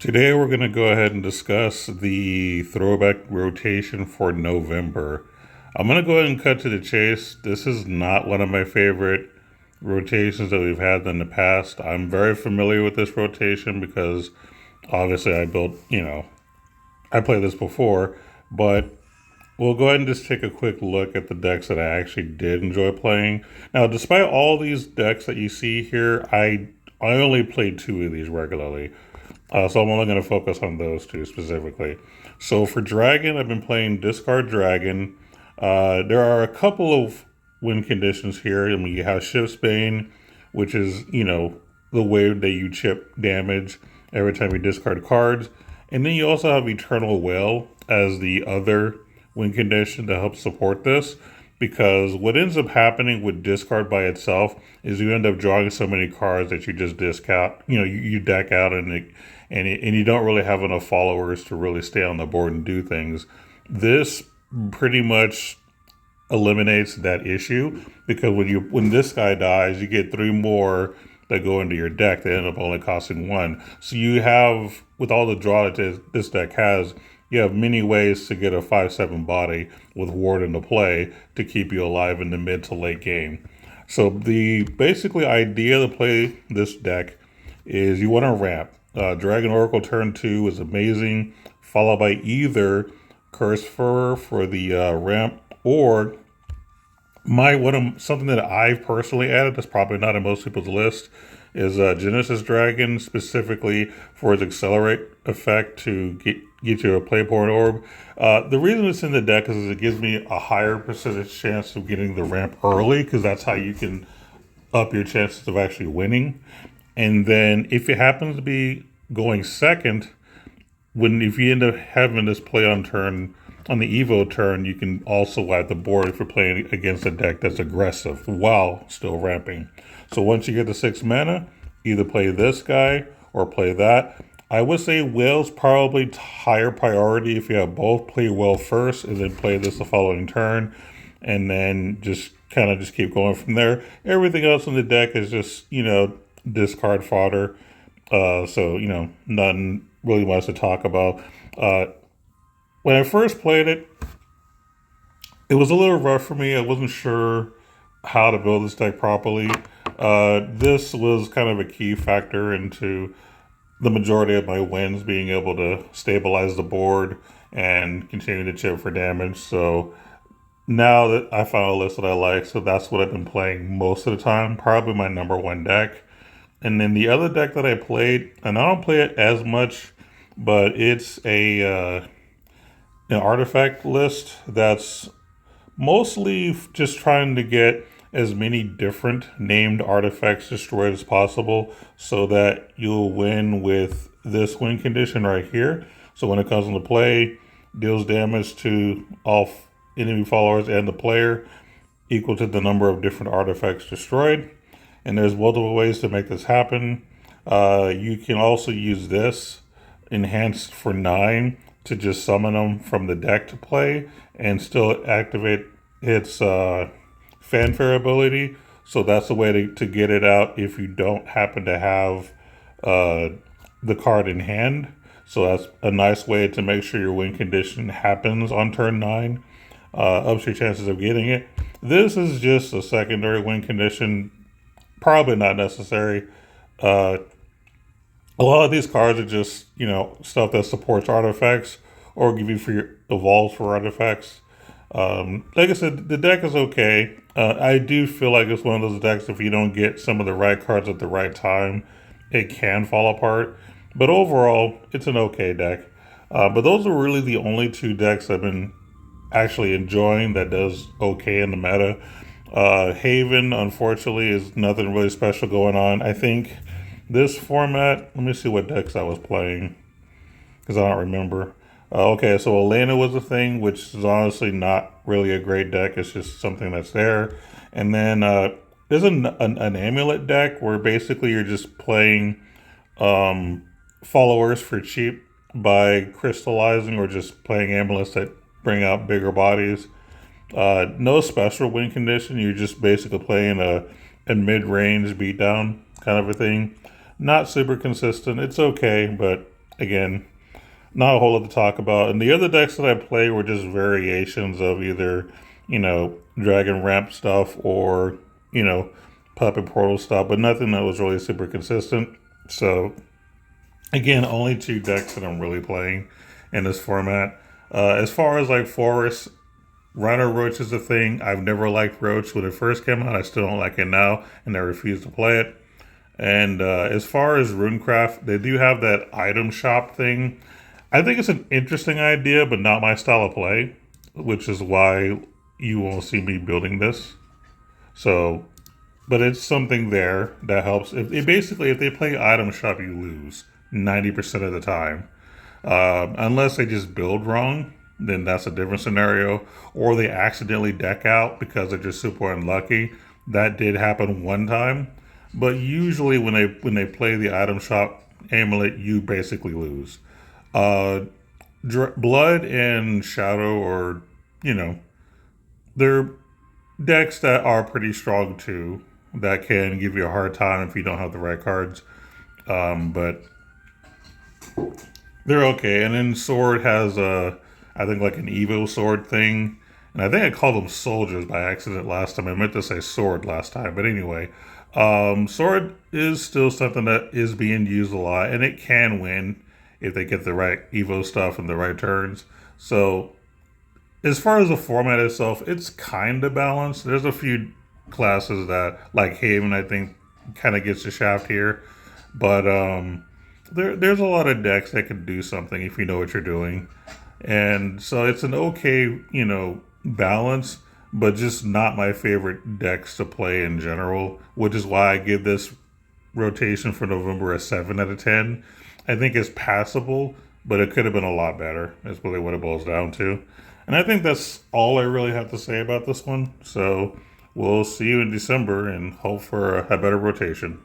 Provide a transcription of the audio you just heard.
Today we're going to go ahead and discuss the throwback rotation for November. I'm going to go ahead and cut to the chase. This is not one of my favorite rotations that we've had in the past. I'm very familiar with this rotation because obviously I played this before, but we'll go ahead and just take a quick look at the decks that I actually did enjoy playing. Now, despite all these decks that you see here, I only played two of these regularly. So I'm only going to focus on those two specifically. So for Dragon, I've been playing Discard Dragon. There are a couple of win conditions here. I mean, you have Ship's Bane, which is, the way that you chip damage every time you discard cards. And then you also have Eternal Will as the other win condition to help support this. Because what ends up happening with discard by itself is you end up drawing so many cards that you just discount. You deck out and you don't really have enough followers to really stay on the board and do things. This pretty much eliminates that issue because when this guy dies, you get three more that go into your deck that end up only costing one. So you have, with all the draw that this deck has, you have many ways to get a 5/7 body with Ward into play to keep you alive in the mid to late game. So the basically idea to play this deck is you want to ramp. Dragon Oracle turn 2 is amazing, followed by either Curse for the ramp or something that I've personally added that's probably not in most people's list is Genesis Dragon, specifically for its accelerate effect to get you a Playborn Orb. The reason it's in the deck is it gives me a higher percentage chance of getting the ramp early, because that's how you can up your chances of actually winning. And then if it happens to be going second, if you end up having this play on the Evo turn, you can also wipe the board if you're playing against a deck that's aggressive while still ramping. So once you get the 6 mana, either play this guy or play that. I would say Will's probably higher priority if you have both. Play Will first and then play this the following turn, and then just keep going from there. Everything else in the deck is just, discard fodder. So, nothing really much to talk about. When I first played it, it was a little rough for me. I wasn't sure how to build this deck properly. This was kind of a key factor into the majority of my wins, being able to stabilize the board and continue to chip for damage. So now that I found a list that I like, so that's what I've been playing most of the time, probably my number one deck. And then the other deck that I played, and I don't play it as much, but it's an artifact list that's mostly just trying to get as many different named artifacts destroyed as possible so that you'll win with this win condition right here. So when it comes into play, deals damage to all enemy followers and the player equal to the number of different artifacts destroyed. And there's multiple ways to make this happen. You can also use this enhanced for 9 to just summon them from the deck to play and still activate its fanfare ability. So that's a way to get it out if you don't happen to have the card in hand. So that's a nice way to make sure your win condition happens on turn 9. Ups your chances of getting it. This is just a secondary win condition. Probably not necessary. A lot of these cards are just, stuff that supports artifacts or give you free evolves for artifacts. Like I said, the deck is okay. I do feel like it's one of those decks, if you don't get some of the right cards at the right time, it can fall apart. But overall, it's an okay deck. But those are really the only two decks I've been actually enjoying that does okay in the meta. Haven, unfortunately, is nothing really special going on. I think this format, let me see what decks I was playing, because I don't remember. Okay, so Elena was a thing, which is honestly not really a great deck. It's just something that's there. And then there's an amulet deck where basically you're just playing followers for cheap by crystallizing or just playing amulets that bring out bigger bodies. No special win condition. You're just basically playing a mid-range beatdown kind of a thing. Not super consistent. It's okay, but again, not a whole lot to talk about. And the other decks that I play were just variations of either, Dragon Ramp stuff or, Puppet Portal stuff, but nothing that was really super consistent. So, again, only two decks that I'm really playing in this format. As far as like Forest, Rhino Roach is a thing. I've never liked Roach when it first came out. I still don't like it now, and I refuse to play it. And as far as Runecraft, they do have that item shop thing. I think it's an interesting idea, but not my style of play, which is why you won't see me building this. So, but it's something there that helps. If they play item shop, you lose 90% of the time. Unless they just build wrong, then that's a different scenario. Or they accidentally deck out because they're just super unlucky. That did happen one time. But usually when they play the item shop amulet, you basically lose. Uh, Blood and Shadow, or they're decks that are pretty strong too. That can give you a hard time if you don't have the right cards. But they're okay. And then Sword has I think like an Evo sword thing. And I think I called them soldiers by accident last time. I meant to say sword last time. But anyway, sword is still something that is being used a lot, and it can win if they get the right Evo stuff and the right turns. So as far as the format itself, it's kind of balanced. There's a few classes that, like Haven, I think, kind of gets the shaft here. But there's a lot of decks that can do something if you know what you're doing. And so it's an okay, balance, but just not my favorite decks to play in general, which is why I give this rotation for November a 7 out of 10. I think it's passable, but it could have been a lot better, is really what it boils down to. And I think that's all I really have to say about this one. So we'll see you in December and hope for a better rotation.